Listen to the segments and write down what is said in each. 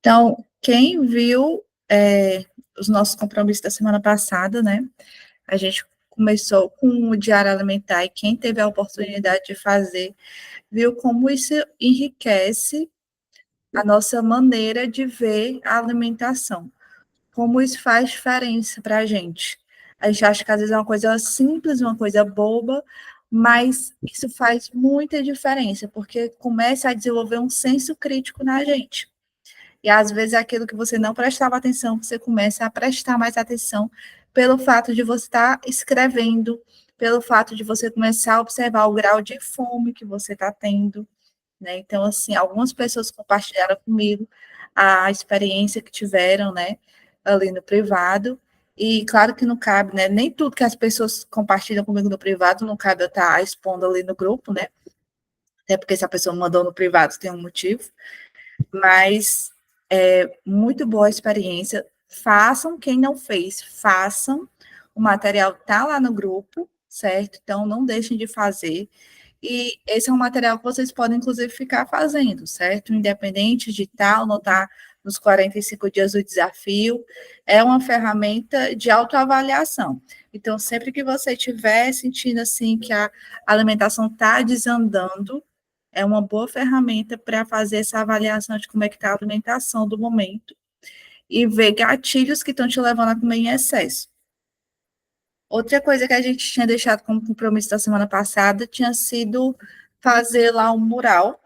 Então, quem viu os nossos compromissos da semana passada, né? A gente começou com o diário alimentar e quem teve a oportunidade de fazer, viu como isso enriquece a nossa maneira de ver a alimentação, como isso faz diferença para a gente. A gente acha que às vezes é uma coisa simples, uma coisa boba, mas isso faz muita diferença, porque começa a desenvolver um senso crítico na gente. E às vezes aquilo que você não prestava atenção, você começa a prestar mais atenção pelo fato de você estar escrevendo, pelo fato de você começar a observar o grau de fome que você está tendo, né? Então, assim, algumas pessoas compartilharam comigo a experiência que tiveram, né, ali no privado. E claro que não cabe, né? Nem tudo que as pessoas compartilham comigo no privado não cabe eu estar expondo ali no grupo, né? Até porque se a pessoa mandou no privado tem um motivo. Mas é muito boa a experiência. Façam, quem não fez, façam. O material está lá no grupo, certo? Então, não deixem de fazer. E esse é um material que vocês podem, inclusive, ficar fazendo, certo? Independente de tal, não estar nos 45 dias do desafio, é uma ferramenta de autoavaliação. Então, sempre que você estiver sentindo assim que a alimentação está desandando, é uma boa ferramenta para fazer essa avaliação de como é que está a alimentação do momento e ver gatilhos que estão te levando a comer em excesso. Outra coisa que a gente tinha deixado como compromisso da semana passada tinha sido fazer lá um mural.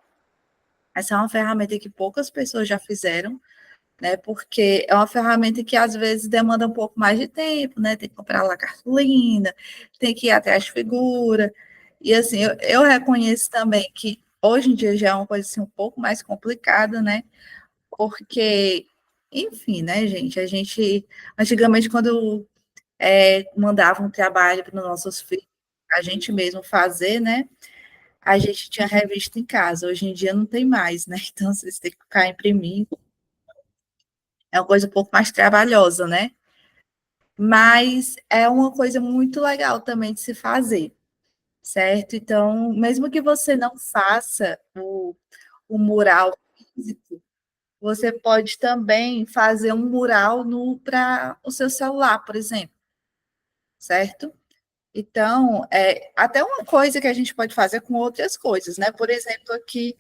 Essa é uma ferramenta que poucas pessoas já fizeram, né? Porque é uma ferramenta que às vezes demanda um pouco mais de tempo, né? Tem que comprar lá cartolina, tem que ir até as figuras. E assim, eu reconheço também que hoje em dia já é uma coisa assim, um pouco mais complicada, né? Porque, enfim, né, gente? A gente, antigamente, quando mandava um trabalho para os nossos filhos, a gente mesmo fazer, né? A gente tinha revista em casa. Hoje em dia não tem mais, né? Então, vocês têm que ficar imprimindo. É uma coisa um pouco mais trabalhosa, né? Mas é uma coisa muito legal também de se fazer, certo? Então, mesmo que você não faça o mural físico, você pode também fazer um mural para o seu celular, por exemplo, certo? Então, até uma coisa que a gente pode fazer com outras coisas, né? Por exemplo, aqui,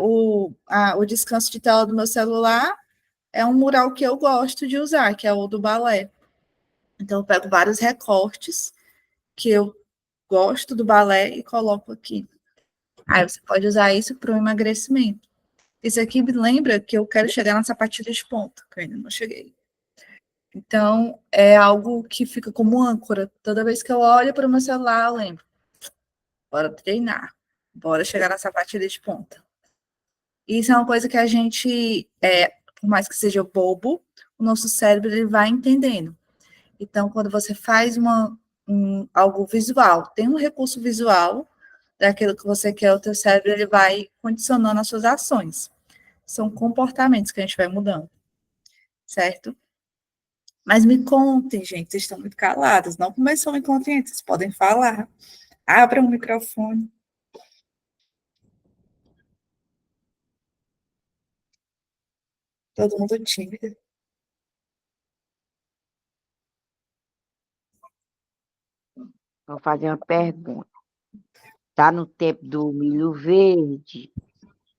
o descanso de tela do meu celular é um mural que eu gosto de usar, que é o do balé. Então, eu pego vários recortes que eu gosto do balé e coloco aqui. Aí você pode usar isso para o emagrecimento. Isso aqui me lembra que eu quero chegar na sapatilha de ponta, que eu ainda não cheguei. Então, é algo que fica como âncora. Toda vez que eu olho para o meu celular, eu lembro. Bora treinar. Bora chegar na sapatilha de ponta. Isso é uma coisa que a gente, por mais que seja bobo, o nosso cérebro ele vai entendendo. Então, quando você faz algo visual, tem um recurso visual daquilo que você quer, o teu cérebro ele vai condicionando as suas ações. São comportamentos que a gente vai mudando, certo? Mas me contem, gente, vocês estão muito calados. Não começou me contem, vocês podem falar. Abra o microfone. Todo mundo tímido. Vou fazer uma pergunta. Tá no tempo do milho verde,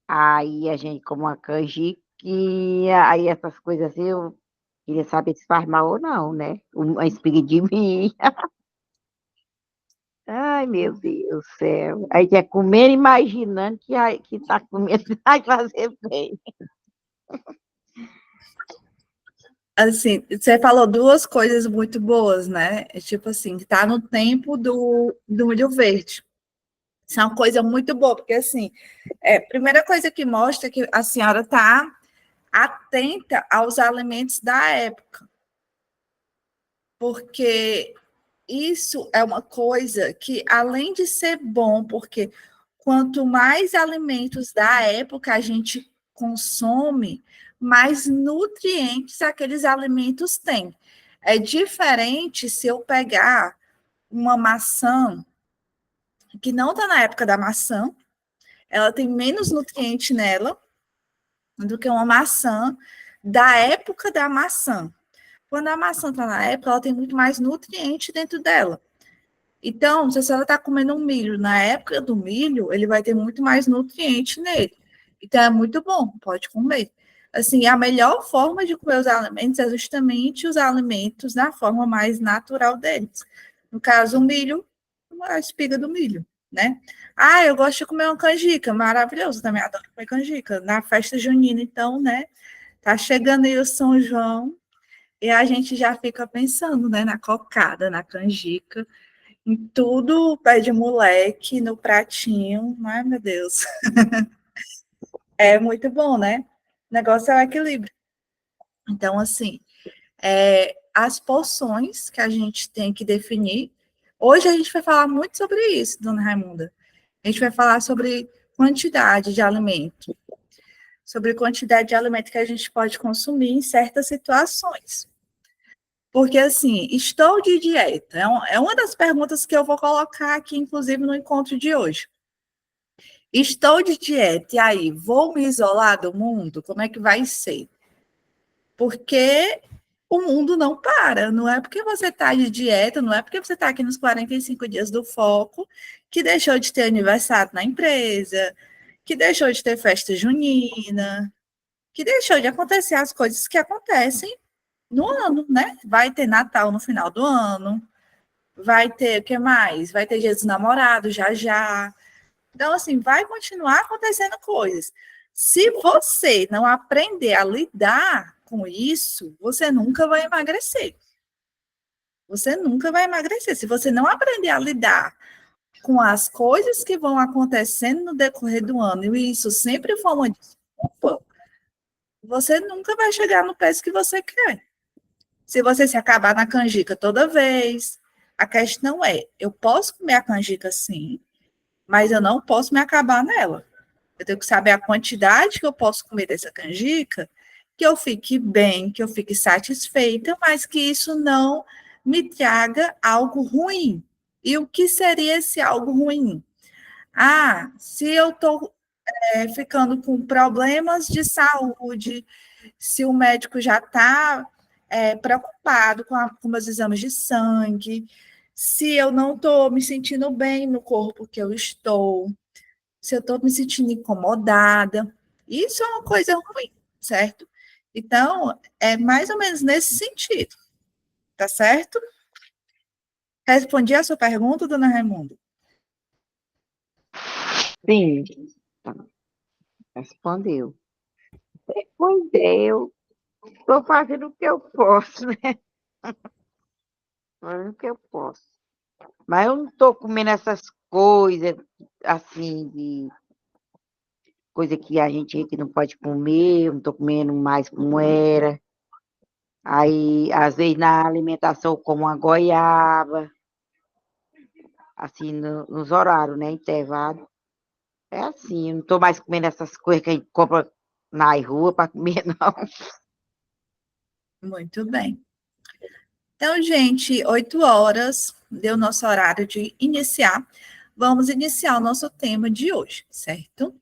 aí a gente come uma canjiquinha, aí essas coisas assim, eu queria saber se faz mal ou não, né? Uma espiga de mim. Ai, meu Deus do céu. Aí quer comer imaginando que tá comendo vai fazer bem. Assim, você falou duas coisas muito boas, né? Tipo assim, tá no tempo do milho verde. Isso é uma coisa muito boa, porque assim, primeira coisa que mostra que a senhora está atenta aos alimentos da época, porque isso é uma coisa que, além de ser bom, porque quanto mais alimentos da época a gente consome, mais nutrientes aqueles alimentos têm. É diferente se eu pegar uma maçã que não está na época da maçã, ela tem menos nutriente nela, do que uma maçã da época da maçã. Quando a maçã está na época, ela tem muito mais nutriente dentro dela. Então, se a senhora está comendo um milho na época do milho, ele vai ter muito mais nutriente nele. Então, é muito bom, pode comer. Assim, a melhor forma de comer os alimentos é justamente os alimentos na forma mais natural deles. No caso, o milho, a espiga do milho, né? Ah, eu gosto de comer uma canjica, maravilhoso, também adoro comer canjica. Na festa junina, então, né? Tá chegando aí o São João, e a gente já fica pensando, né, na cocada, na canjica, em tudo pé de moleque, no pratinho. Ai, meu Deus. É muito bom, né? O negócio é o equilíbrio. Então, assim, as porções que a gente tem que definir. Hoje a gente vai falar muito sobre isso, dona Raimunda. A gente vai falar sobre quantidade de alimento, sobre quantidade de alimento que a gente pode consumir em certas situações. Porque, assim, estou de dieta. É uma das perguntas que eu vou colocar aqui, inclusive, no encontro de hoje. Estou de dieta, e aí, vou me isolar do mundo? Como é que vai ser? Porque o mundo não para. Não é porque você está de dieta, não é porque você está aqui nos 45 dias do foco, que deixou de ter aniversário na empresa, que deixou de ter festa junina, que deixou de acontecer as coisas que acontecem no ano, né? Vai ter Natal no final do ano, vai ter o que mais? Vai ter Dia dos Namorados já já. Então, assim, vai continuar acontecendo coisas. Se você não aprender a lidar com isso, você nunca vai emagrecer. Você nunca vai emagrecer. Se você não aprender a lidar com as coisas que vão acontecendo no decorrer do ano, e isso sempre for uma desculpa, você nunca vai chegar no peso que você quer. Se você se acabar na canjica toda vez, a questão é, eu posso comer a canjica sim, mas eu não posso me acabar nela. Eu tenho que saber a quantidade que eu posso comer dessa canjica, que eu fique bem, que eu fique satisfeita, mas que isso não me traga algo ruim. E o que seria esse algo ruim? Ah, se eu estou ficando com problemas de saúde, se o médico já está preocupado com meus exames de sangue, se eu não estou me sentindo bem no corpo que eu estou, se eu estou me sentindo incomodada. Isso é uma coisa ruim, certo? Então, é mais ou menos nesse sentido, tá certo? Respondi a sua pergunta, dona Raimunda? Sim, tá, respondeu. Respondeu. Estou fazendo o que eu posso, né? Fazendo o que eu posso. Mas eu não estou comendo essas coisas, assim, de coisa que a gente que não pode comer, eu não estou comendo mais como era. Aí, às vezes, na alimentação, eu como uma goiaba, assim, nos horários, né? Intervalo. É assim, eu não estou mais comendo essas coisas que a gente compra na rua para comer, não. Muito bem. Então, gente, 8 horas deu nosso horário de iniciar. Vamos iniciar o nosso tema de hoje, certo?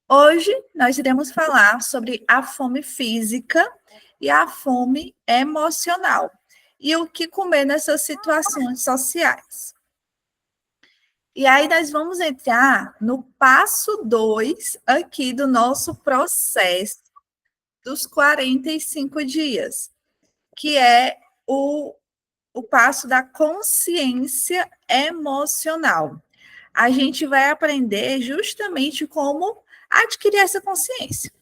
Hoje nós iremos falar sobre a fome física e a fome emocional e o que comer nessas situações sociais. E aí nós vamos entrar no passo 2 aqui do nosso processo dos 45 dias, que é o passo da consciência emocional. A gente vai aprender justamente como adquirir essa consciência.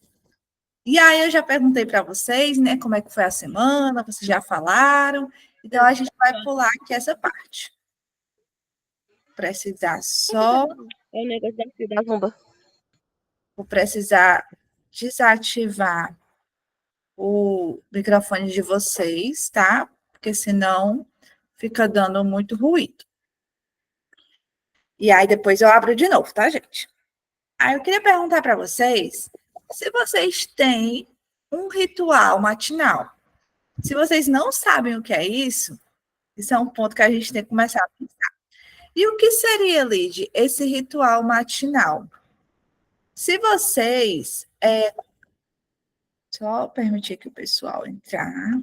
E aí eu já perguntei para vocês, né, como é que foi a semana, vocês já falaram, então a gente vai pular aqui essa parte. Precisar só, É o negócio da zumba. vou precisar desativar o microfone de vocês, tá? Porque senão fica dando muito ruído. E aí depois eu abro de novo, tá, gente? Aí eu queria perguntar para vocês se vocês têm um ritual matinal. Se vocês não sabem o que é isso é um ponto que a gente tem que começar a pensar. E o que seria, Lid, esse ritual matinal? Se vocês... só permitir que o pessoal entrar.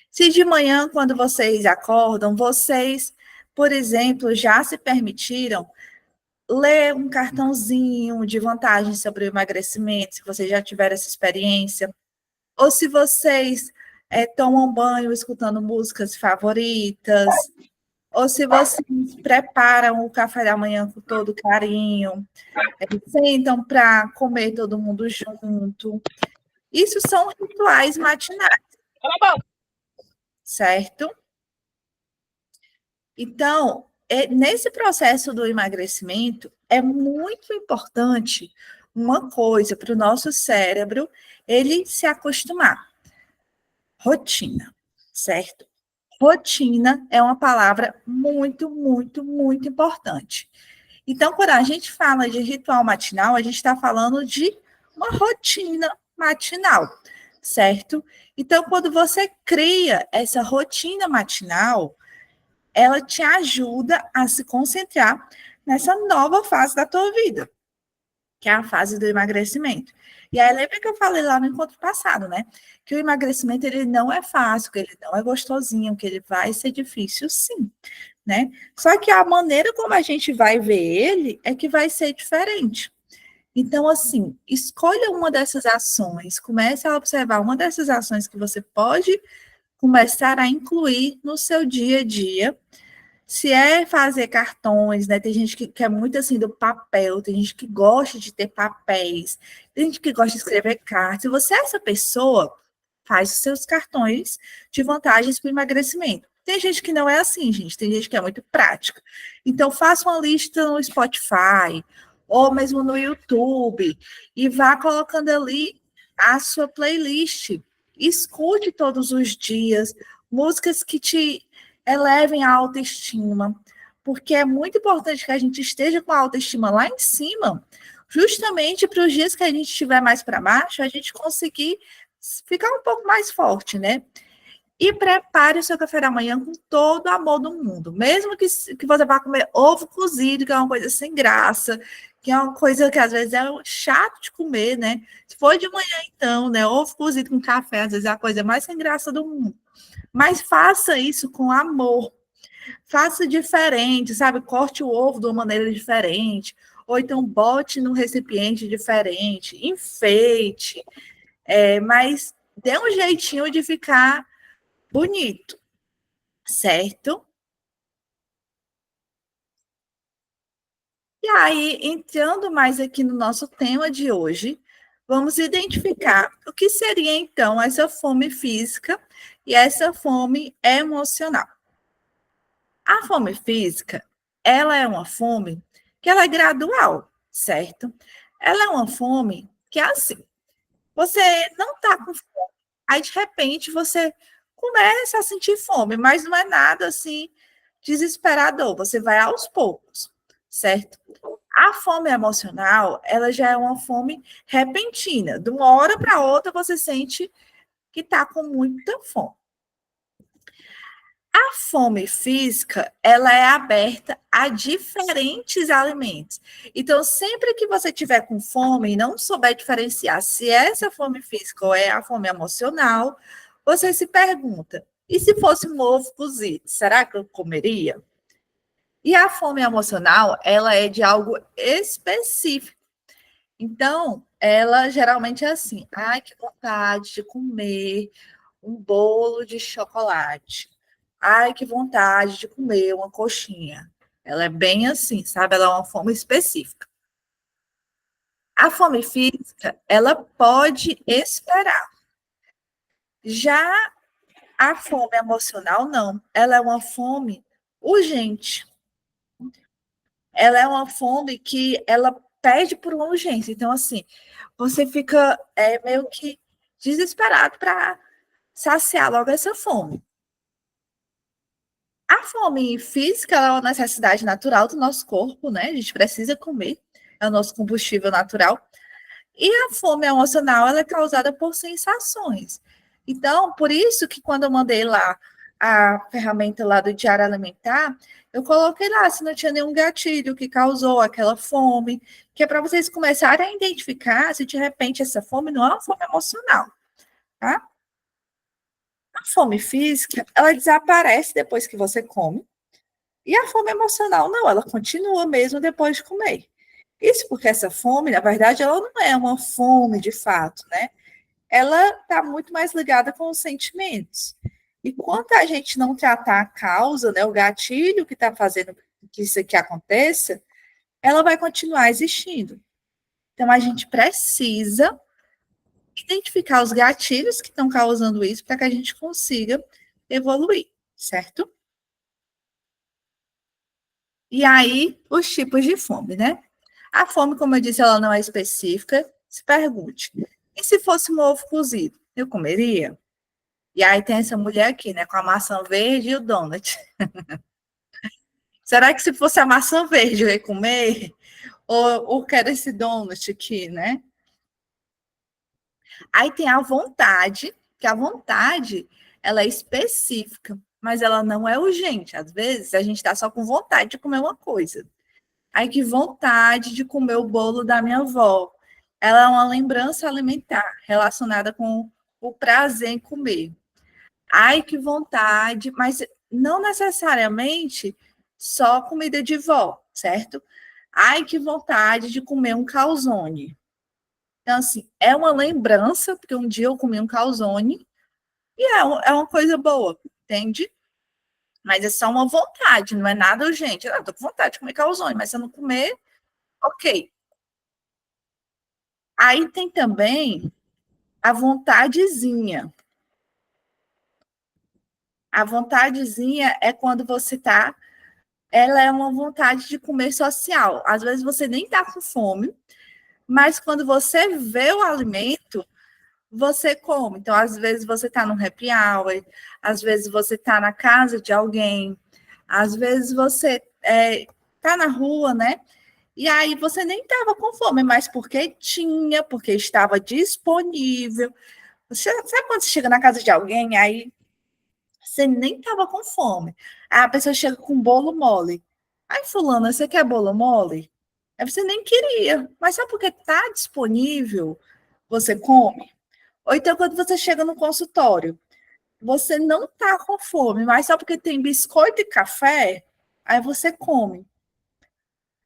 Se de manhã, quando vocês acordam, vocês, por exemplo, já se permitiram ler um cartãozinho de vantagem sobre o emagrecimento, se vocês já tiveram essa experiência, ou se vocês tomam banho escutando músicas favoritas, ou se vocês preparam o café da manhã com todo carinho, sentam para comer todo mundo junto. Isso são rituais matinais, certo? Então, nesse processo do emagrecimento, é muito importante uma coisa para o nosso cérebro, ele se acostumar. Rotina, certo? Rotina é uma palavra muito, muito, muito importante. Então, quando a gente fala de ritual matinal, a gente está falando de uma rotina matinal, certo? Então, quando você cria essa rotina matinal, ela te ajuda a se concentrar nessa nova fase da tua vida, que é a fase do emagrecimento. E aí, lembra que eu falei lá no encontro passado, né? Que o emagrecimento, ele não é fácil, que ele não é gostosinho, que ele vai ser difícil, sim, né? Só que a maneira como a gente vai ver ele é que vai ser diferente. Então, assim, escolha uma dessas ações, comece a observar uma dessas ações que você pode começar a incluir no seu dia a dia. Se é fazer cartões, né? Tem gente que é muito assim do papel, tem gente que gosta de ter papéis, tem gente que gosta de escrever cartas. Se você é essa pessoa, faz os seus cartões de vantagens para o emagrecimento. Tem gente que não é assim, gente. Tem gente que é muito prática. Então, faça uma lista no Spotify ou mesmo no YouTube e vá colocando ali a sua playlist. Escute todos os dias músicas que te elevem a autoestima, porque é muito importante que a gente esteja com a autoestima lá em cima, justamente para os dias que a gente estiver mais para baixo, a gente conseguir ficar um pouco mais forte, né? E prepare o seu café da manhã com todo o amor do mundo. Mesmo que você vá comer ovo cozido, que é uma coisa sem graça, que é uma coisa que às vezes é chato de comer, né? Se for de manhã, então, né? Ovo cozido com café, às vezes é a coisa mais sem graça do mundo. Mas faça isso com amor. Faça diferente, sabe? Corte o ovo de uma maneira diferente. Ou então bote num recipiente diferente. Enfeite. Mas dê um jeitinho de ficar bonito, certo? E aí, entrando mais aqui no nosso tema de hoje, vamos identificar o que seria, então, essa fome física e essa fome emocional. A fome física, ela é uma fome que ela é gradual, certo? Ela é uma fome que é assim, você não está com fome, aí de repente você começa a sentir fome, mas não é nada assim desesperador, você vai aos poucos, certo? A fome emocional, ela já é uma fome repentina, de uma hora para outra você sente que está com muita fome. A fome física, ela é aberta a diferentes alimentos. Então, sempre que você tiver com fome e não souber diferenciar se é essa fome física ou é a fome emocional, você se pergunta: e se fosse um ovo cozido, será que eu comeria? E a fome emocional, ela é de algo específico. Então, ela geralmente é assim: ai, que vontade de comer um bolo de chocolate. Ai, que vontade de comer uma coxinha. Ela é bem assim, sabe? Ela é uma fome específica. A fome física, ela pode esperar. Já a fome emocional, não. Ela é uma fome urgente. Ela é uma fome que ela pede por uma urgência. Então, assim, você fica meio que desesperado para saciar logo essa fome. A fome física é uma necessidade natural do nosso corpo, né? A gente precisa comer, é o nosso combustível natural. E a fome emocional, ela é causada por sensações. Então, por isso que quando eu mandei lá a ferramenta lá do diário alimentar, eu coloquei lá se não tinha nenhum gatilho que causou aquela fome, que é para vocês começarem a identificar se de repente essa fome não é uma fome emocional, tá? A fome física, ela desaparece depois que você come, e a fome emocional não, ela continua mesmo depois de comer. Isso porque essa fome, na verdade, ela não é uma fome de fato, né? Ela está muito mais ligada com os sentimentos. E quando a gente não tratar a causa, né, o gatilho que está fazendo que isso aqui aconteça, ela vai continuar existindo. Então, a gente precisa identificar os gatilhos que estão causando isso para que a gente consiga evoluir, certo? E aí, os tipos de fome, né? A fome, como eu disse, ela não é específica. Se pergunte, e se fosse um ovo cozido, eu comeria? E aí tem essa mulher aqui, né, com a maçã verde e o donut. Será que se fosse a maçã verde eu ia comer? Ou quero esse donut aqui, né? Aí tem a vontade, que a vontade, ela é específica, mas ela não é urgente. Às vezes, a gente está só com vontade de comer uma coisa. Ai, que vontade de comer o bolo da minha avó. Ela é uma lembrança alimentar relacionada com o prazer em comer. Ai, que vontade, mas não necessariamente só comida de vó, certo? Ai, que vontade de comer um calzone. Então, assim, é uma lembrança, porque um dia eu comi um calzone e é uma coisa boa, entende? Mas é só uma vontade, não é nada urgente. Eu tô com vontade de comer calzone, mas se eu não comer, ok. Aí tem também a vontadezinha. A vontadezinha é quando você tá. Ela é uma vontade de comer social. Às vezes você nem tá com fome, mas quando você vê o alimento, você come. Então, às vezes você tá no happy hour, às vezes você tá na casa de alguém, às vezes você tá na rua, né? E aí você nem tava com fome, mas porque tinha, porque estava disponível. Sabe quando você chega na casa de alguém, aí você nem tava com fome. Aí a pessoa chega com bolo mole. Aí, fulana, você quer bolo mole? Aí você nem queria, mas só porque tá disponível, você come. Ou então, quando você chega no consultório, você não tá com fome, mas só porque tem biscoito e café, aí você come.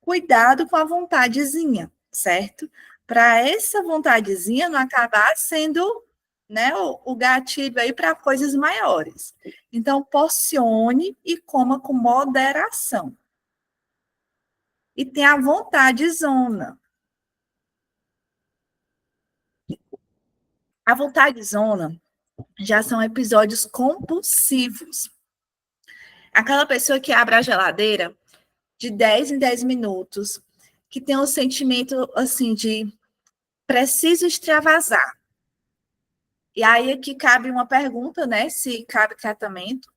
Cuidado com a vontadezinha, certo? Para essa vontadezinha não acabar sendo, né, o gatilho aí para coisas maiores. Então, porcione e coma com moderação. E tem a vontadezona. A vontadezona já são episódios compulsivos. Aquela pessoa que abre a geladeira de 10 em 10 minutos, que tem um sentimento assim de preciso extravasar. E aí aqui cabe uma pergunta, né? Se cabe tratamento,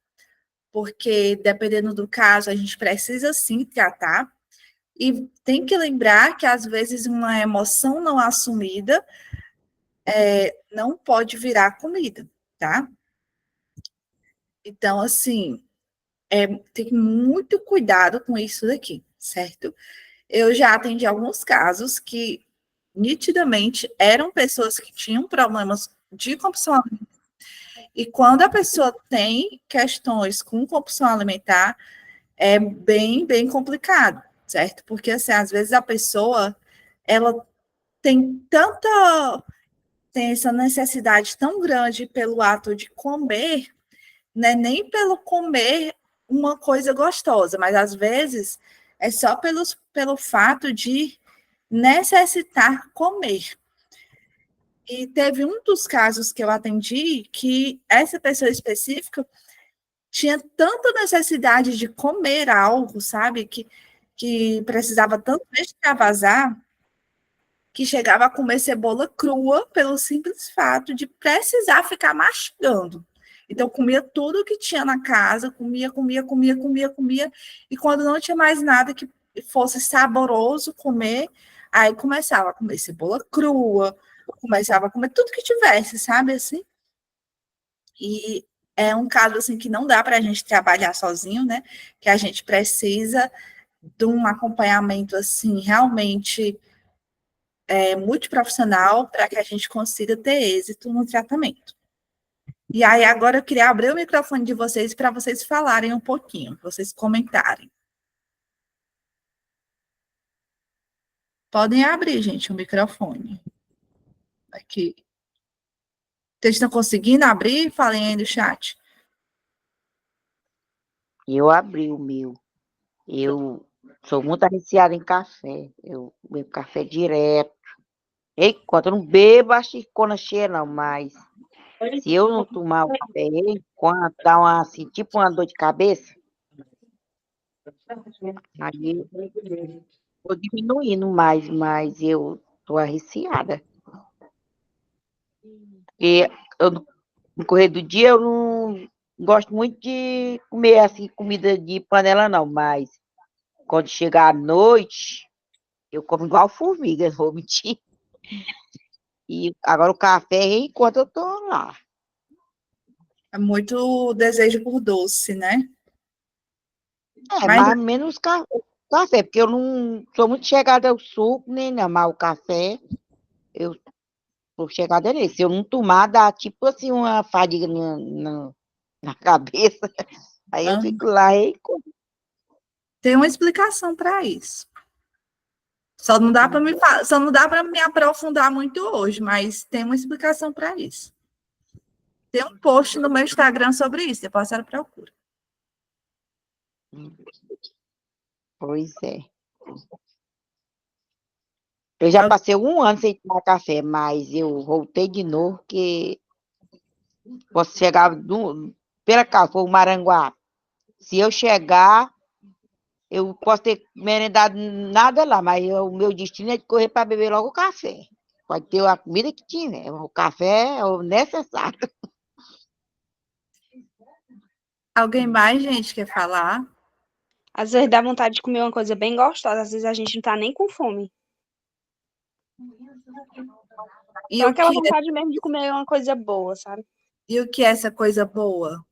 porque dependendo do caso, a gente precisa sim tratar. E tem que lembrar que às vezes uma emoção não assumida não pode virar comida, tá? Então, assim, tem muito cuidado com isso daqui, certo? Eu já atendi alguns casos que nitidamente eram pessoas que tinham problemas de compulsão alimentar. E quando a pessoa tem questões com compulsão alimentar, é bem, bem complicado, certo? Porque, assim, às vezes a pessoa, ela tem tem essa necessidade tão grande pelo ato de comer, né? Nem pelo comer uma coisa gostosa, mas às vezes é só pelo fato de necessitar comer. E teve um dos casos que eu atendi que essa pessoa específica tinha tanta necessidade de comer algo, sabe? Que precisava tanto extravasar, que chegava a comer cebola crua pelo simples fato de precisar ficar mastigando. Então, comia tudo que tinha na casa, comia, e quando não tinha mais nada que fosse saboroso comer, aí começava a comer cebola crua, começava a comer tudo que tivesse, sabe assim? E é um caso assim que não dá para a gente trabalhar sozinho, né? Que a gente precisa de um acompanhamento assim realmente multiprofissional para que a gente consiga ter êxito no tratamento. E aí agora eu queria abrir o microfone de vocês para vocês falarem um pouquinho, vocês comentarem. Podem abrir, gente, o microfone. Aqui. Vocês estão conseguindo abrir? Falem aí no chat. Eu abri o meu. Eu sou muito viciada em café. Eu bebo café direto. Enquanto eu não bebo a xicona cheia, não, mas se eu não tomar o café enquanto dá uma, assim, tipo uma dor de cabeça, aí eu vou diminuindo mais, mas eu tô arreciada. Porque no correr do dia eu não gosto muito de comer assim comida de panela, não, mas quando chegar à noite, eu como igual formiga, não vou mentir. E agora o café é enquanto eu tô lá. É muito desejo por doce, né? Mas Mais ou menos café, porque eu não sou muito chegada ao suco, nem não, mas o café, eu sou chegada nele. Se eu não tomar, dá tipo assim uma fadiga na cabeça. Aí eu fico lá e tem uma explicação para isso. Só não dá para me aprofundar muito hoje, mas tem uma explicação para isso. Tem um post no meu Instagram sobre isso, depois a senhora procura. Pois é. Eu já passei um ano sem tomar café, mas eu voltei de novo, porque posso chegar pela casa, foi o Maranguá. Se eu chegar, eu posso ter merendado nada lá, mas o meu destino é de correr para beber logo o café. Pode ter a comida que tiver, o café é o necessário. Alguém mais, gente, quer falar? Às vezes dá vontade de comer uma coisa bem gostosa, às vezes a gente não tá nem com fome. E Só o aquela que vontade mesmo de comer uma coisa boa, sabe? é essa coisa boa?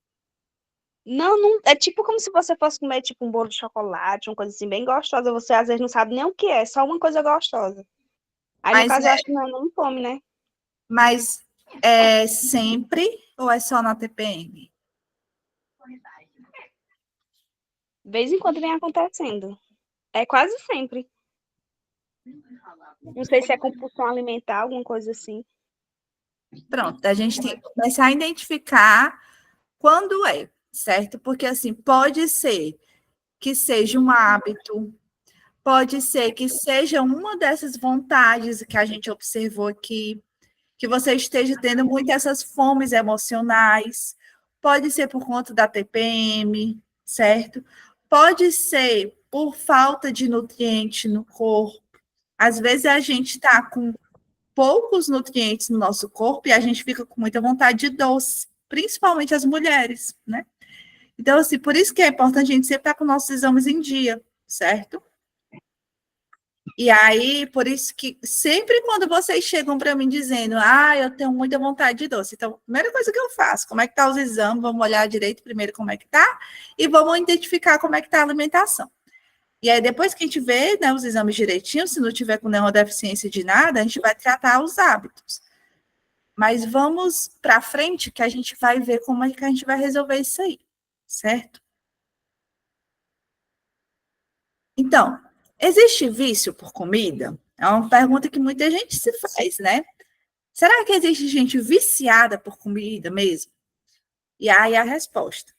Não, não, é tipo como se você fosse comer tipo um bolo de chocolate, uma coisa assim bem gostosa. Você às vezes não sabe nem o que é, só uma coisa gostosa. Aí no Mas caso eu acho que não é nem fome, né? Mas é sempre ou é só na TPM? De vez em quando vem acontecendo. É quase sempre. Não sei se é compulsão alimentar, alguma coisa assim. Pronto, a gente tem que começar a identificar quando é, certo? Porque assim, pode ser que seja um hábito, pode ser que seja uma dessas vontades que a gente observou aqui, que você esteja tendo muito essas fomes emocionais, pode ser por conta da TPM, certo? Pode ser por falta de nutriente no corpo. Às vezes a gente está com poucos nutrientes no nosso corpo e a gente fica com muita vontade de doce, principalmente as mulheres, né? Então, assim, por isso que é importante a gente sempre estar com nossos exames em dia, certo? E aí, por isso que sempre quando vocês chegam para mim dizendo, eu tenho muita vontade de doce, então, a primeira coisa que eu faço, como é que tá os exames, vamos olhar direito primeiro como é que tá, e vamos identificar como é que tá a alimentação. E aí, depois que a gente vê, né, os exames direitinho, se não tiver com nenhuma deficiência de nada, a gente vai tratar os hábitos. Mas vamos para frente que a gente vai ver como é que a gente vai resolver isso aí, certo? Então, existe vício por comida? É uma pergunta que muita gente se faz, né? Será que existe gente viciada por comida mesmo? E aí a resposta: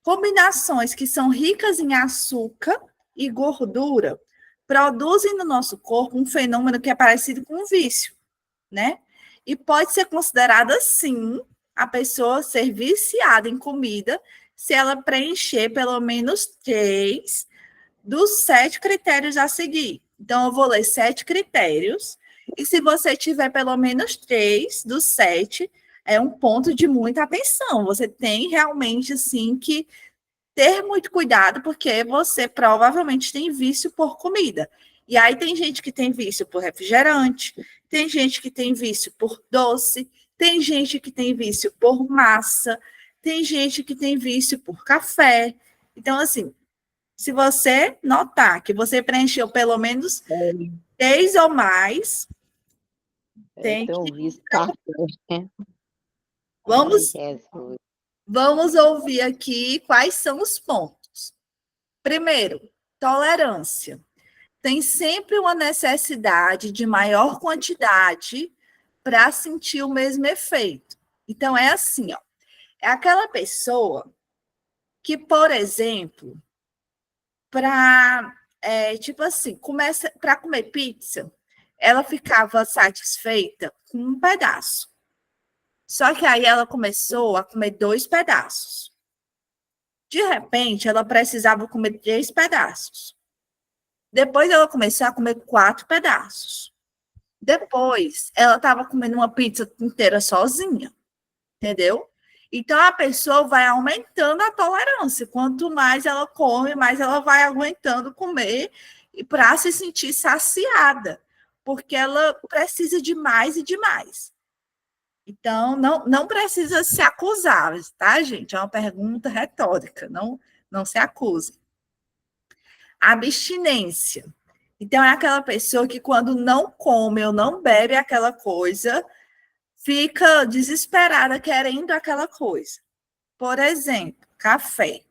combinações que são ricas em açúcar e gordura produzem no nosso corpo um fenômeno que é parecido com um vício, né? E pode ser considerada, sim, a pessoa ser viciada em comida se ela preencher pelo menos 3 dos 7 critérios a seguir. Então, eu vou ler 7 critérios, e se você tiver pelo menos 3 dos 7, é um ponto de muita atenção. Você tem realmente, assim, que ter muito cuidado, porque você provavelmente tem vício por comida. E aí tem gente que tem vício por refrigerante, tem gente que tem vício por doce, tem gente que tem vício por massa, Tem gente que tem vício por café. Então, assim, se você notar que você preencheu pelo menos 10 ou mais, tem Então, que... visto café. Ai, Vamos, Jesus. vamos ouvir aqui quais são os pontos. Primeiro, tolerância. Tem sempre uma necessidade de maior quantidade para sentir o mesmo efeito. Então, é assim, ó. É aquela pessoa que, por exemplo, tipo assim, começa para comer pizza, ela ficava satisfeita com um pedaço. Só que aí ela começou a comer 2 pedaços. De repente, ela precisava comer 3 pedaços. Depois ela começou a comer 4 pedaços. Depois, ela estava comendo uma pizza inteira sozinha, entendeu? Então, a pessoa vai aumentando a tolerância. Quanto mais ela come, mais ela vai aguentando comer para se sentir saciada, porque ela precisa de mais e de mais. Então, não precisa se acusar, tá, gente? É uma pergunta retórica, não se acuse. Abstinência. Então, é aquela pessoa que, quando não come ou não bebe aquela coisa, fica desesperada querendo aquela coisa. Por exemplo, café.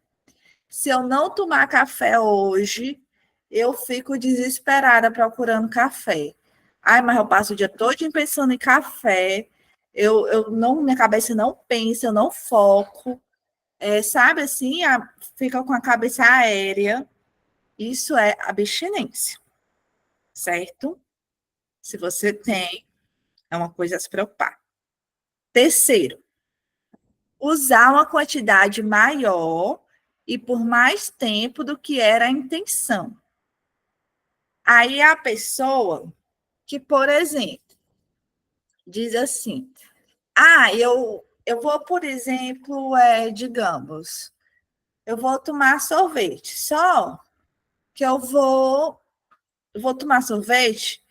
Se eu não tomar café hoje, eu fico desesperada procurando café. Ai, mas eu passo o dia todo pensando em café. Eu não, minha cabeça não pensa, eu não foco. Sabe assim, fica com a cabeça aérea. Isso é abstinência, certo? Se você tem, é uma coisa a se preocupar. Terceiro, usar uma quantidade maior e por mais tempo do que era a intenção. Aí a pessoa que, por exemplo, diz assim: eu vou, por exemplo, digamos, eu vou tomar sorvete, só que eu vou tomar sorvete,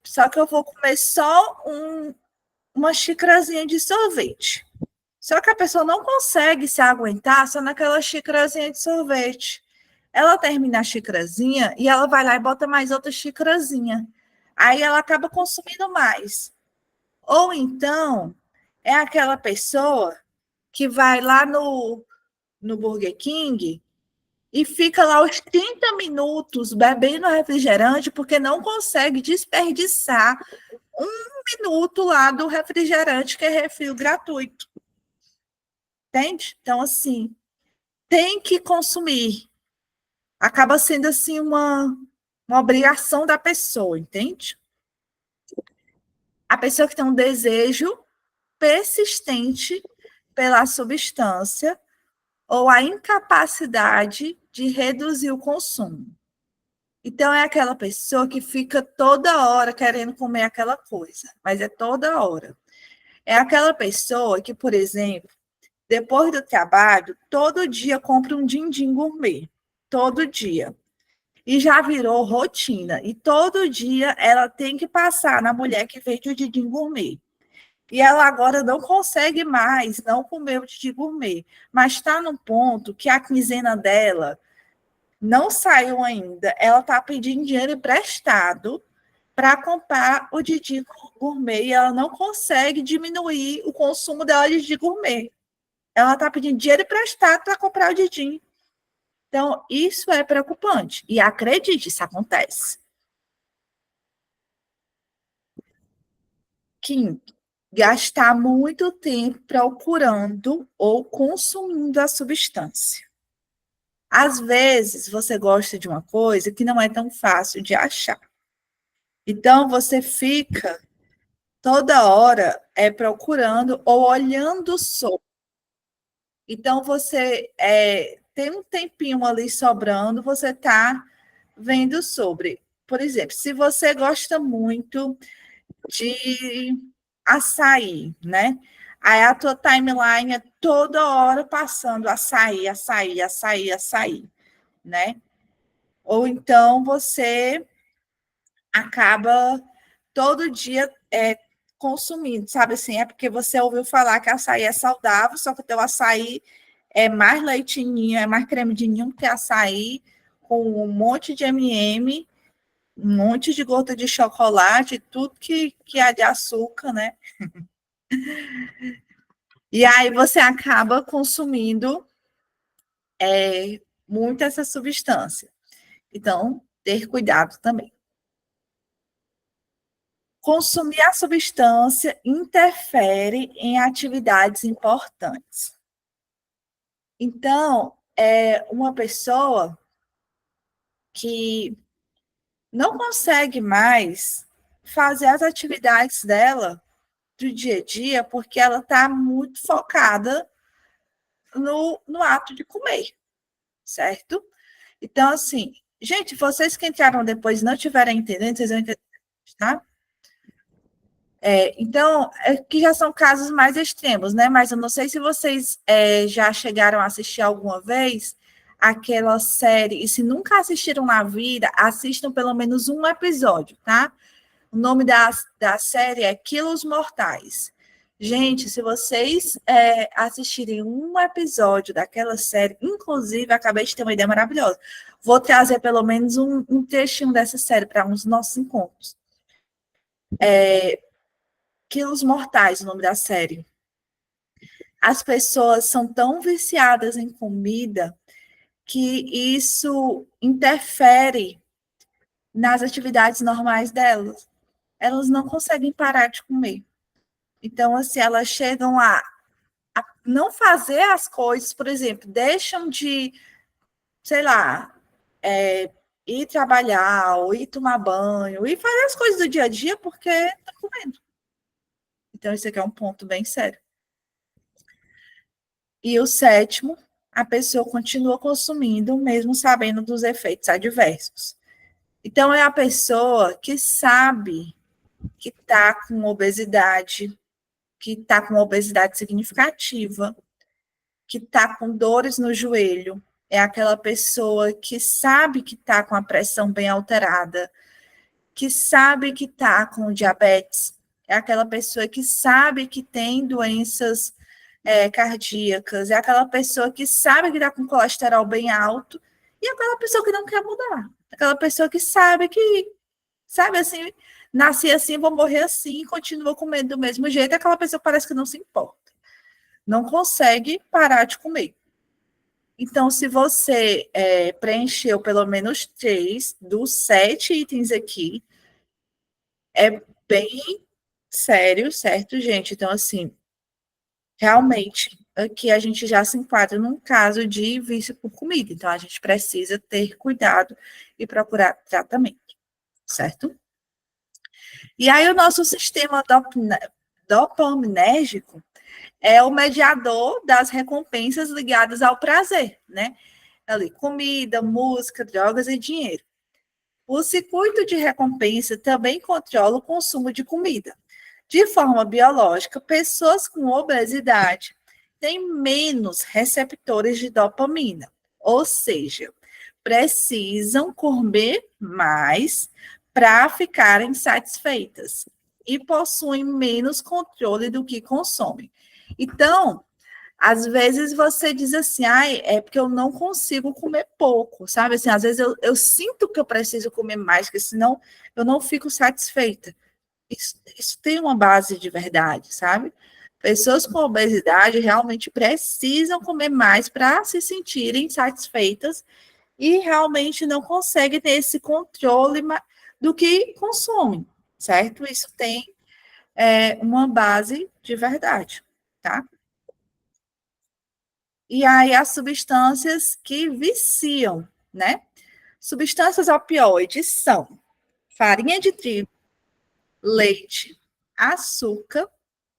só que eu vou comer só uma xícarazinha de sorvete. Só que a pessoa não consegue se aguentar só naquela xícarazinha de sorvete. Ela termina a xícarazinha e ela vai lá e bota mais outra xícarazinha. Aí ela acaba consumindo mais. Ou então, é aquela pessoa que vai lá no Burger King e fica lá os 30 minutos bebendo refrigerante porque não consegue desperdiçar um minuto lá do refrigerante, que é refil gratuito. Entende? Então, assim, tem que consumir. Acaba sendo, assim, uma obrigação da pessoa, entende? A pessoa que tem um desejo persistente pela substância ou a incapacidade de reduzir o consumo. Então, é aquela pessoa que fica toda hora querendo comer aquela coisa, mas é toda hora. É aquela pessoa que, por exemplo, depois do trabalho, todo dia compra um din-din gourmet. Todo dia. E já virou rotina. E todo dia ela tem que passar na mulher que vende o din-din gourmet. E ela agora não consegue mais não comer o din-din gourmet. Mas está no ponto que a quinzena dela não saiu ainda. Ela está pedindo dinheiro emprestado para comprar o din-din gourmet. E ela não consegue diminuir o consumo dela de din-din gourmet. Ela está pedindo dinheiro emprestado para comprar o din-din. Então, isso é preocupante. E acredite, isso acontece. Quinto, gastar muito tempo procurando ou consumindo a substância. Às vezes, você gosta de uma coisa que não é tão fácil de achar. Então, você fica toda hora procurando ou olhando sobre. Então, você tem um tempinho ali sobrando, você está vendo sobre. Por exemplo, se você gosta muito de açaí, né? Aí a tua timeline é toda hora passando açaí, açaí, açaí, açaí, né? Ou então você acaba todo dia consumindo, sabe assim? É porque você ouviu falar que açaí é saudável, só que o teu açaí é mais leitinho, é mais creme de ninho que açaí, com um monte de M&M, um monte de gota de chocolate, tudo que há de açúcar, né? E aí você acaba consumindo muito essa substância. Então, ter cuidado também. Consumir a substância interfere em atividades importantes. Então, uma pessoa que não consegue mais fazer as atividades dela do dia a dia porque ela está muito focada no ato de comer, certo? Então, assim, gente, vocês que entraram depois e não estiverem entendendo, vocês vão entender, tá? Então, que já são casos mais extremos, né? Mas eu não sei se vocês já chegaram a assistir alguma vez aquela série, e se nunca assistiram na vida, assistam pelo menos um episódio, tá? O nome da série é Quilos Mortais. Gente, se vocês assistirem um episódio daquela série, inclusive, acabei de ter uma ideia maravilhosa. Vou trazer pelo menos um trechinho dessa série para uns nossos encontros. Quilos Mortais, o nome da série. As pessoas são tão viciadas em comida que isso interfere nas atividades normais delas. Elas não conseguem parar de comer. Então, assim, elas chegam a não fazer as coisas, por exemplo, deixam de, sei lá, ir trabalhar, ou ir tomar banho, e fazer as coisas do dia a dia porque está comendo. Então, isso aqui é um ponto bem sério. E o sétimo, a pessoa continua consumindo, mesmo sabendo dos efeitos adversos. Então, é a pessoa que sabe que está com obesidade, que está com obesidade significativa, que está com dores no joelho, é aquela pessoa que sabe que está com a pressão bem alterada, que sabe que está com diabetes, é aquela pessoa que sabe que tem doenças cardíacas, é aquela pessoa que sabe que está com colesterol bem alto, e aquela pessoa que não quer mudar, aquela pessoa que sabe assim, nasci assim, vou morrer assim, continua comendo do mesmo jeito, é aquela pessoa que parece que não se importa, não consegue parar de comer. Então, se você preencheu pelo menos 3 dos 7 itens aqui, é bem sério, certo, gente? Então, assim, realmente, aqui a gente já se enquadra num caso de vício por comida. Então, a gente precisa ter cuidado e procurar tratamento, certo? E aí, o nosso sistema dopaminérgico é o mediador das recompensas ligadas ao prazer, né? Ali, comida, música, drogas e dinheiro. O circuito de recompensa também controla o consumo de comida. De forma biológica, pessoas com obesidade têm menos receptores de dopamina, ou seja, precisam comer mais para ficarem satisfeitas e possuem menos controle do que consomem. Então, às vezes você diz assim, é porque eu não consigo comer pouco, sabe? Assim, às vezes eu sinto que eu preciso comer mais, porque senão eu não fico satisfeita. Isso tem uma base de verdade, sabe? Pessoas com obesidade realmente precisam comer mais para se sentirem satisfeitas e realmente não conseguem ter esse controle do que consomem, certo? Isso tem uma base de verdade, tá? E aí as substâncias que viciam, né? Substâncias opioides são farinha de trigo, leite, açúcar,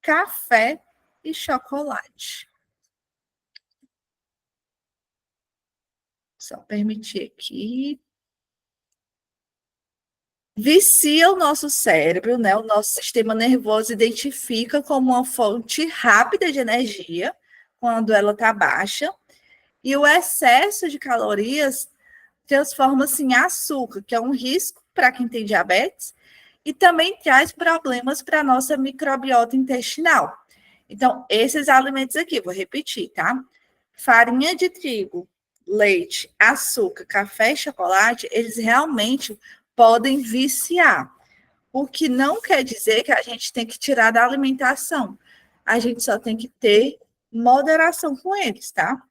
café e chocolate. Só permitir aqui. Vicia o nosso cérebro, né? O nosso sistema nervoso identifica como uma fonte rápida de energia quando ela está baixa. E o excesso de calorias transforma-se em açúcar, que é um risco para quem tem diabetes, e também traz problemas para a nossa microbiota intestinal. Então, esses alimentos aqui, vou repetir, tá? Farinha de trigo, leite, açúcar, café e chocolate, eles realmente podem viciar. O que não quer dizer que a gente tem que tirar da alimentação. A gente só tem que ter moderação com eles, tá?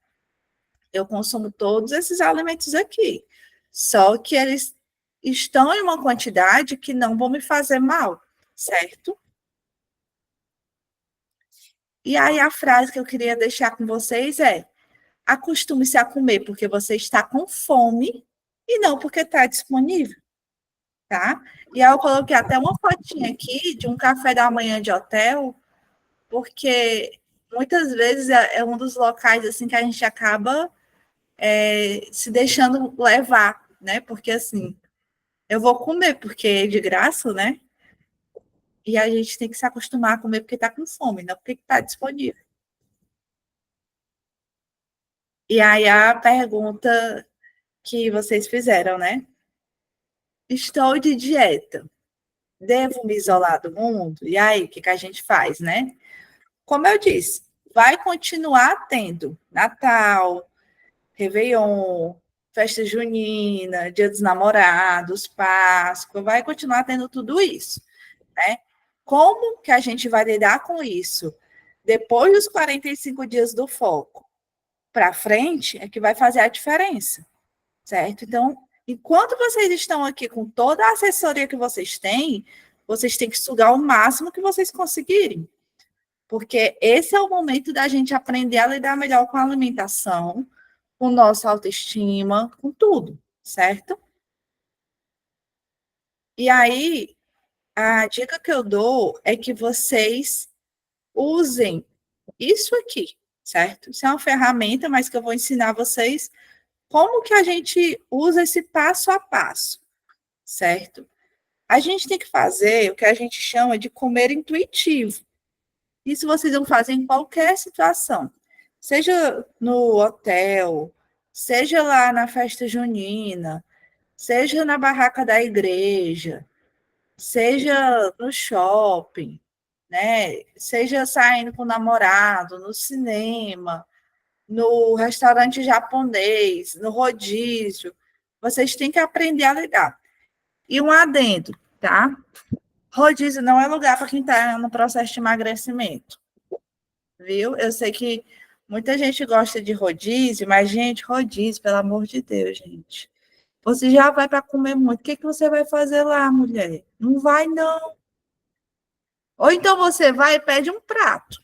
Eu consumo todos esses alimentos aqui. Só que eles estão em uma quantidade que não vão me fazer mal, certo? E aí a frase que eu queria deixar com vocês é: acostume-se a comer porque você está com fome e não porque está disponível, tá? E aí eu coloquei até uma fotinha aqui de um café da manhã de hotel, porque muitas vezes é um dos locais assim que a gente acaba se deixando levar, né? Porque assim, eu vou comer porque é de graça, né? E a gente tem que se acostumar a comer porque está com fome, não porque está disponível. E aí a pergunta que vocês fizeram, né? Estou de dieta. Devo me isolar do mundo? E aí, o que, que a gente faz, né? Como eu disse, vai continuar tendo Natal, Réveillon, festa junina, Dia dos Namorados, Páscoa, vai continuar tendo tudo isso, né? Como que a gente vai lidar com isso depois dos 45 dias do foco para frente é que vai fazer a diferença, certo? Então, enquanto vocês estão aqui com toda a assessoria que vocês têm que sugar o máximo que vocês conseguirem, porque esse é o momento da gente aprender a lidar melhor com a alimentação, com nossa autoestima, com tudo, certo? E aí, a dica que eu dou é que vocês usem isso aqui, certo? Isso é uma ferramenta, mas que eu vou ensinar vocês como que a gente usa esse passo a passo, certo? A gente tem que fazer o que a gente chama de comer intuitivo. Isso vocês vão fazer em qualquer situação, seja no hotel, seja lá na festa junina, seja na barraca da igreja, seja no shopping, né? Seja saindo com o namorado, no cinema, no restaurante japonês, no rodízio. Vocês têm que aprender a lidar. E um adendo, tá? Rodízio não é lugar para quem está no processo de emagrecimento, viu? Eu sei que muita gente gosta de rodízio, mas, gente, rodízio, pelo amor de Deus, gente. Você já vai para comer muito. O que, que você vai fazer lá, mulher? Não vai, não. Ou então você vai e pede um prato.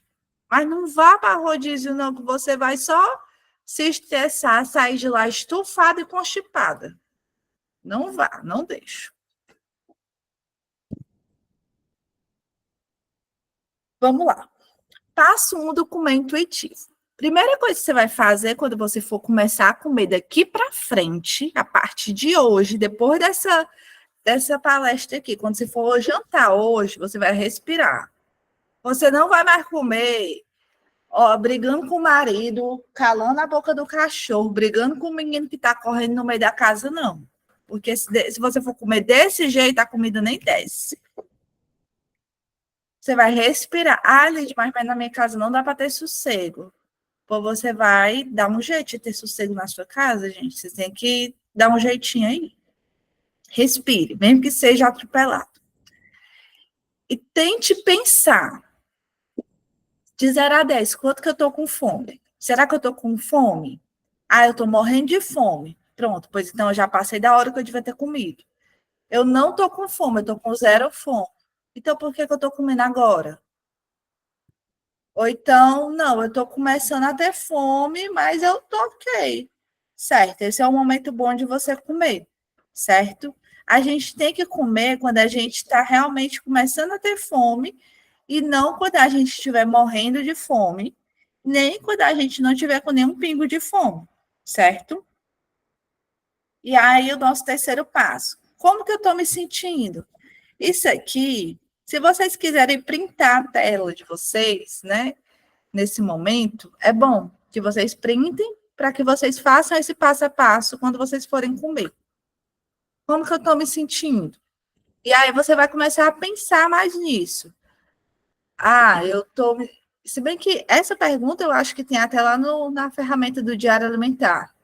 Mas não vá para rodízio, não, que você vai só se estressar, sair de lá estufada e constipada. Não vá, não deixo. Vamos lá. Passo 1 do comer intuitivo. Primeira coisa que você vai fazer quando você for começar a comer daqui para frente, a partir de hoje, depois dessa palestra aqui, quando você for jantar hoje, você vai respirar. Você não vai mais comer, ó, brigando com o marido, calando a boca do cachorro, brigando com o menino que está correndo no meio da casa, não. Porque se você for comer desse jeito, a comida nem desce. Você vai respirar. Ah, Lidy, mas na minha casa não dá para ter sossego. Pô, você vai dar um jeito de ter sossego na sua casa, gente. Você tem que dar um jeitinho aí. Respire, mesmo que seja atropelado. E tente pensar, de 0 a 10, quanto que eu estou com fome? Será que eu estou com fome? Ah, eu estou morrendo de fome. Pronto, pois então eu já passei da hora que eu devia ter comido. Eu não estou com fome, eu estou com 0 fome. Então, por que eu estou comendo agora? Ou então, não, eu estou começando a ter fome, mas eu estou ok. Certo, esse é o momento bom de você comer, certo? A gente tem que comer quando a gente está realmente começando a ter fome e não quando a gente estiver morrendo de fome, nem quando a gente não tiver com nenhum pingo de fome, certo? E aí o nosso terceiro passo. Como que eu estou me sentindo? Isso aqui, se vocês quiserem printar a tela de vocês, né? Nesse momento, é bom que vocês printem para que vocês façam esse passo a passo quando vocês forem comer. Como que eu estou me sentindo? E aí você vai começar a pensar mais nisso. Eu tô. Se bem que essa pergunta eu acho que tem até lá na ferramenta do Diário Alimentar.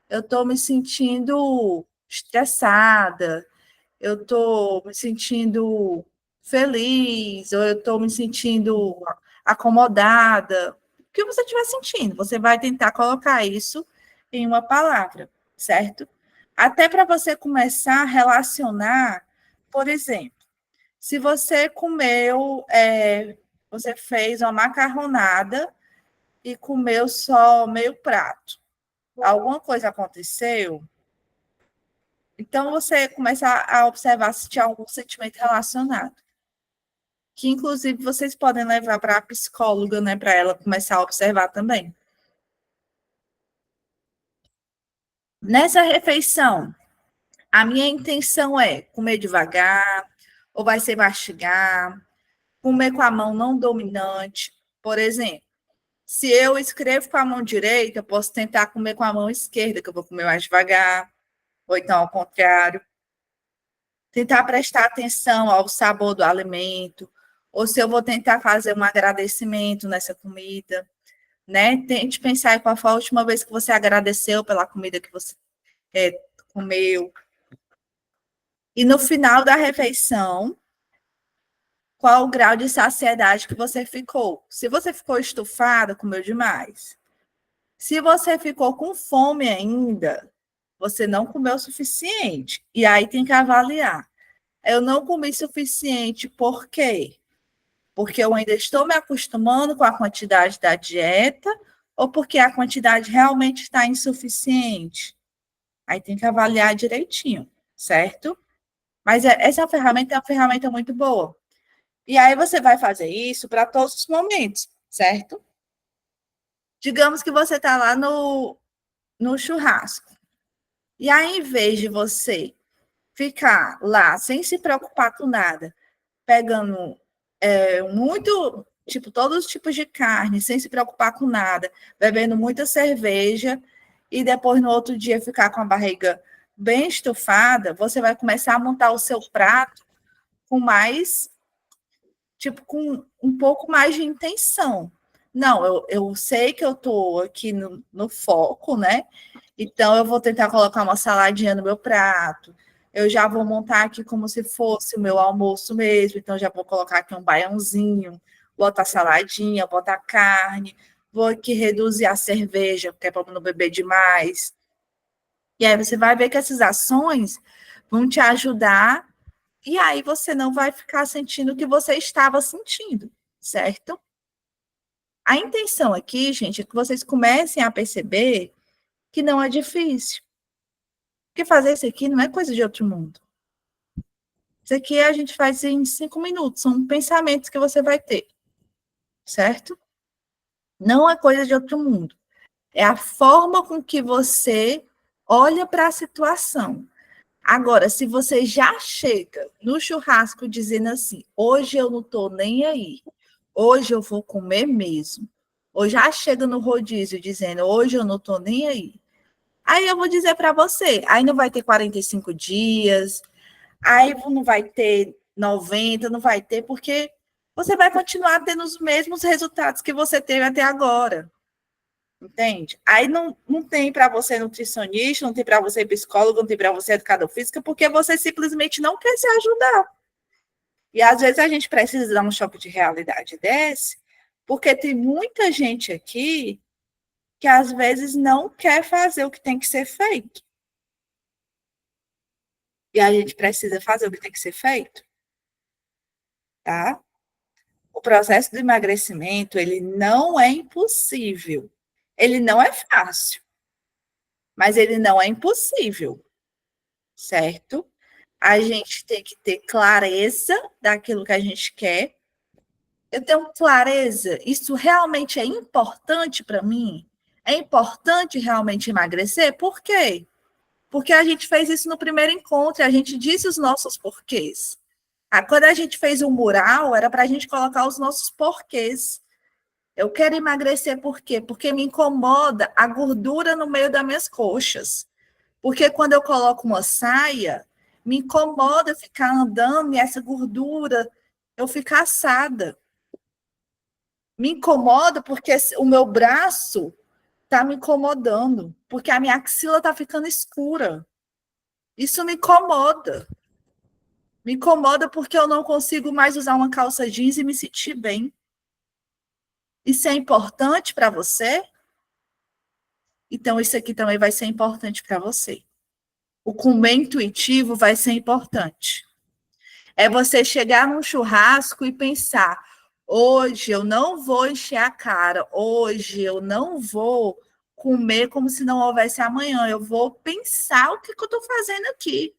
Eu estou me sentindo estressada, eu estou me sentindo feliz, ou eu estou me sentindo acomodada. O que você estiver sentindo, você vai tentar colocar isso em uma palavra, certo? Até para você começar a relacionar, por exemplo, se você comeu, você fez uma macarronada e comeu só meio prato. Alguma coisa aconteceu? Então, você começa a observar se tinha algum sentimento relacionado. Que, inclusive, vocês podem levar para a psicóloga, né? Para ela começar a observar também. Nessa refeição, a minha intenção é comer devagar, ou vai ser mastigar, comer com a mão não dominante. Por exemplo, se eu escrevo com a mão direita, posso tentar comer com a mão esquerda, que eu vou comer mais devagar, ou então ao contrário. Tentar prestar atenção ao sabor do alimento, ou se eu vou tentar fazer um agradecimento nessa comida, né? Tente pensar qual foi a última vez que você agradeceu pela comida que você comeu. E no final da refeição, qual o grau de saciedade que você ficou? Se você ficou estufada, comeu demais. Se você ficou com fome ainda, você não comeu o suficiente. E aí tem que avaliar. Eu não comi suficiente, por quê? Porque eu ainda estou me acostumando com a quantidade da dieta ou porque a quantidade realmente está insuficiente? Aí tem que avaliar direitinho, certo? Mas essa ferramenta é uma ferramenta muito boa. E aí você vai fazer isso para todos os momentos, certo? Digamos que você está lá no churrasco. E aí, em vez de você ficar lá sem se preocupar com nada, pegando muito, tipo, todos os tipos de carne, sem se preocupar com nada, bebendo muita cerveja e depois no outro dia ficar com a barriga bem estufada, você vai começar a montar o seu prato com mais, tipo, com um pouco mais de intenção. Não, eu sei que eu estou aqui no foco, né? Então, eu vou tentar colocar uma saladinha no meu prato. Eu já vou montar aqui como se fosse o meu almoço mesmo. Então, já vou colocar aqui um baiãozinho, botar saladinha, botar carne. Vou aqui reduzir a cerveja, porque é para não beber demais. E aí você vai ver que essas ações vão te ajudar. E aí você não vai ficar sentindo o que você estava sentindo, certo? A intenção aqui, gente, é que vocês comecem a perceber que não é difícil. Porque fazer isso aqui não é coisa de outro mundo. Isso aqui a gente faz em 5 minutos, são pensamentos que você vai ter, certo? Não é coisa de outro mundo. É a forma com que você olha para a situação. Agora, se você já chega no churrasco dizendo assim, hoje eu não estou nem aí, hoje eu vou comer mesmo, ou já chega no rodízio dizendo, hoje eu não estou nem aí eu vou dizer para você, aí não vai ter 45 dias, aí não vai ter 90, não vai ter, porque você vai continuar tendo os mesmos resultados que você teve até agora. Entende? Aí não tem para você nutricionista, não tem para você psicólogo, não tem para você educador físico, porque você simplesmente não quer se ajudar. E às vezes a gente precisa dar um choque de realidade desse, porque tem muita gente aqui que às vezes não quer fazer o que tem que ser feito. E a gente precisa fazer o que tem que ser feito, tá? O processo de emagrecimento, ele não é impossível. Ele não é fácil, mas ele não é impossível, certo? A gente tem que ter clareza daquilo que a gente quer. Eu tenho clareza, isso realmente é importante para mim? É importante realmente emagrecer? Por quê? Porque a gente fez isso no primeiro encontro, a gente disse os nossos porquês. Quando a gente fez o mural, era para a gente colocar os nossos porquês. Eu quero emagrecer por quê? Porque me incomoda a gordura no meio das minhas coxas. Porque quando eu coloco uma saia, Me incomoda ficar andando e essa gordura, eu ficar assada. Me incomoda porque o meu braço está me incomodando, porque a minha axila está ficando escura. Isso me incomoda. Me incomoda porque eu não consigo mais usar uma calça jeans e me sentir bem. Isso é importante para você? Então, isso aqui também vai ser importante para você. O comer intuitivo vai ser importante. É você chegar num churrasco e pensar: hoje eu não vou encher a cara, hoje eu não vou comer como se não houvesse amanhã, eu vou pensar o que eu estou fazendo aqui.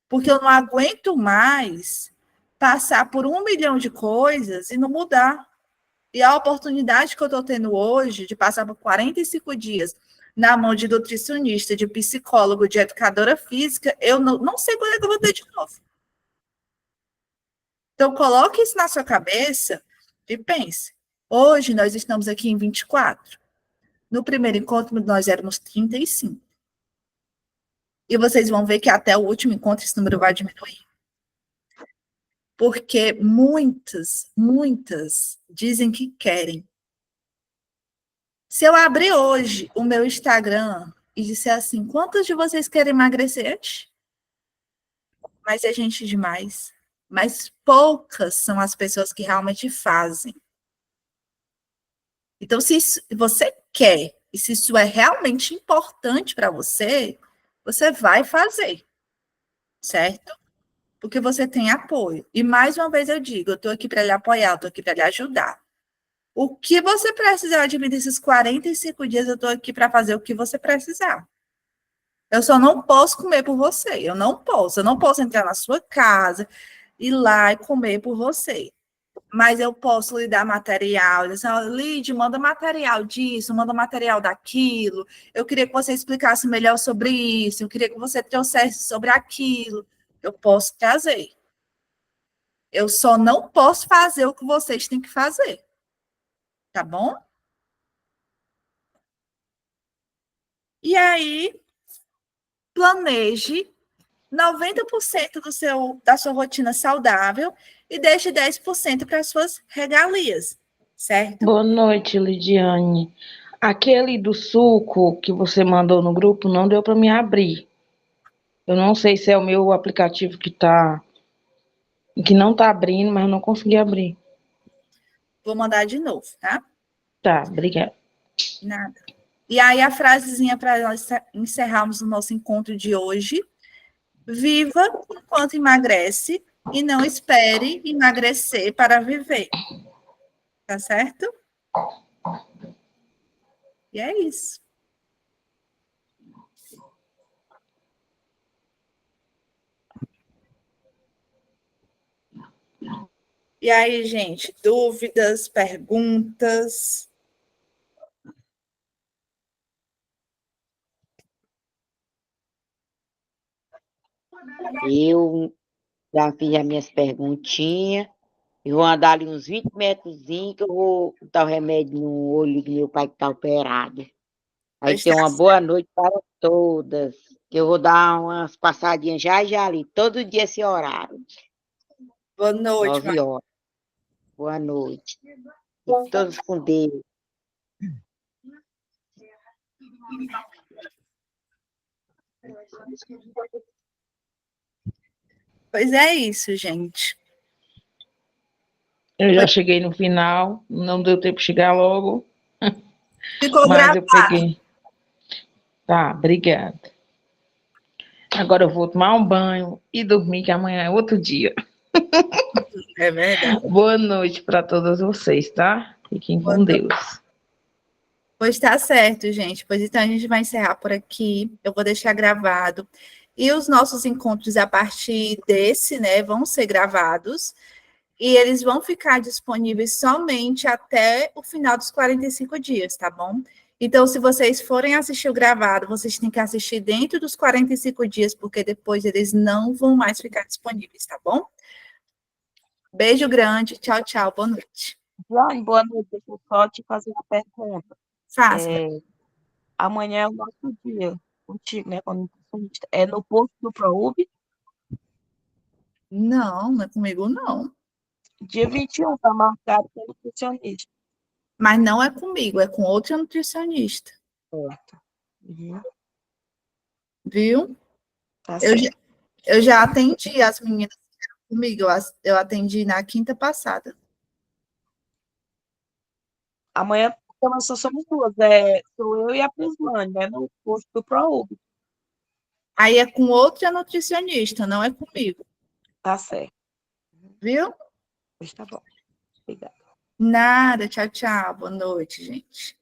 Porque eu não aguento mais passar por 1 milhão de coisas e não mudar. E a oportunidade que eu estou tendo hoje de passar por 45 dias na mão de nutricionista, de psicólogo, de educadora física, eu não sei quando é que eu vou ter de novo. Então, coloque isso na sua cabeça e pense. Hoje nós estamos aqui em 24. No primeiro encontro, nós éramos 35. E vocês vão ver que até o último encontro esse número vai diminuir. Porque muitas dizem que querem. Se eu abrir hoje o meu Instagram e disser assim, quantos de vocês querem emagrecer? Mas é gente demais. Mas poucas são as pessoas que realmente fazem. Então, se você quer e se isso é realmente importante para você, você vai fazer, certo? Porque você tem apoio. E mais uma vez eu digo, eu estou aqui para lhe apoiar, eu estou aqui para lhe ajudar. O que você precisar de mim nesses 45 dias, eu estou aqui para fazer o que você precisar. Eu só não posso comer por você. Eu não posso entrar na sua casa, ir lá e comer por você. Mas eu posso lhe dar material. Dizer, Lide, manda material disso, manda material daquilo. Eu queria que você explicasse melhor sobre isso. Eu queria que você trouxesse sobre aquilo. Eu posso trazer. Eu só não posso fazer o que vocês têm que fazer. Tá bom? E aí, planeje 90% da sua rotina saudável e deixe 10% para as suas regalias, certo? Boa noite, Lidiane. Aquele do suco que você mandou no grupo não deu para me abrir. Eu não sei se é o meu aplicativo que não está abrindo, mas eu não consegui abrir. Vou mandar de novo, tá? Tá, obrigada. Nada. E aí a frasezinha para nós encerrarmos o nosso encontro de hoje. Viva enquanto emagrece e não espere emagrecer para viver. Tá certo? E é isso. E aí, gente, dúvidas, perguntas? Eu já fiz as minhas perguntinhas. E vou andar ali uns 20 metros que eu vou botar o remédio no olho do meu pai que está operado. Aí Pois tá tenha uma certo. boa noite para todas. Que eu vou dar umas passadinhas já e já ali, todo dia esse horário. Boa noite, 9 horas. Boa noite. E todos com Deus. Pois é isso, gente. Eu já cheguei no final, não deu tempo de chegar logo, Ficou mas gravado. eu peguei. Tá, obrigada. Agora eu vou tomar um banho e dormir, que amanhã é outro dia. É verdade. Boa noite para todos vocês, tá? Fiquem Boa com noite. Deus. Pois tá certo, gente. Pois então a gente vai encerrar por aqui. Eu vou deixar gravado. E os nossos encontros a partir desse, né, vão ser gravados. E eles vão ficar disponíveis somente até o final dos 45 dias, tá bom? Então, se vocês forem assistir o gravado, vocês têm que assistir dentro dos 45 dias, porque depois eles não vão mais ficar disponíveis, tá bom? Beijo grande. Tchau, tchau. Boa noite. Joane, boa noite. Deixa eu só te fazer uma pergunta. Faça. Amanhã é o nosso dia contigo, né? É no posto do ProUB? Não, não é comigo, não. Dia 21 tá marcado com nutricionista. Mas não é comigo, é com outra nutricionista, Certo. Uhum, viu? tá Eu, certo. eu já atendi as meninas que eram comigo, eu atendi na quinta passada. Amanhã nós só somos duas. Sou eu e a Prislane, né? No posto do ProUB. Aí é com outra nutricionista, não é comigo, Tá certo. viu? Pois tá bom. Obrigada. Nada, tchau, tchau. Boa noite, gente.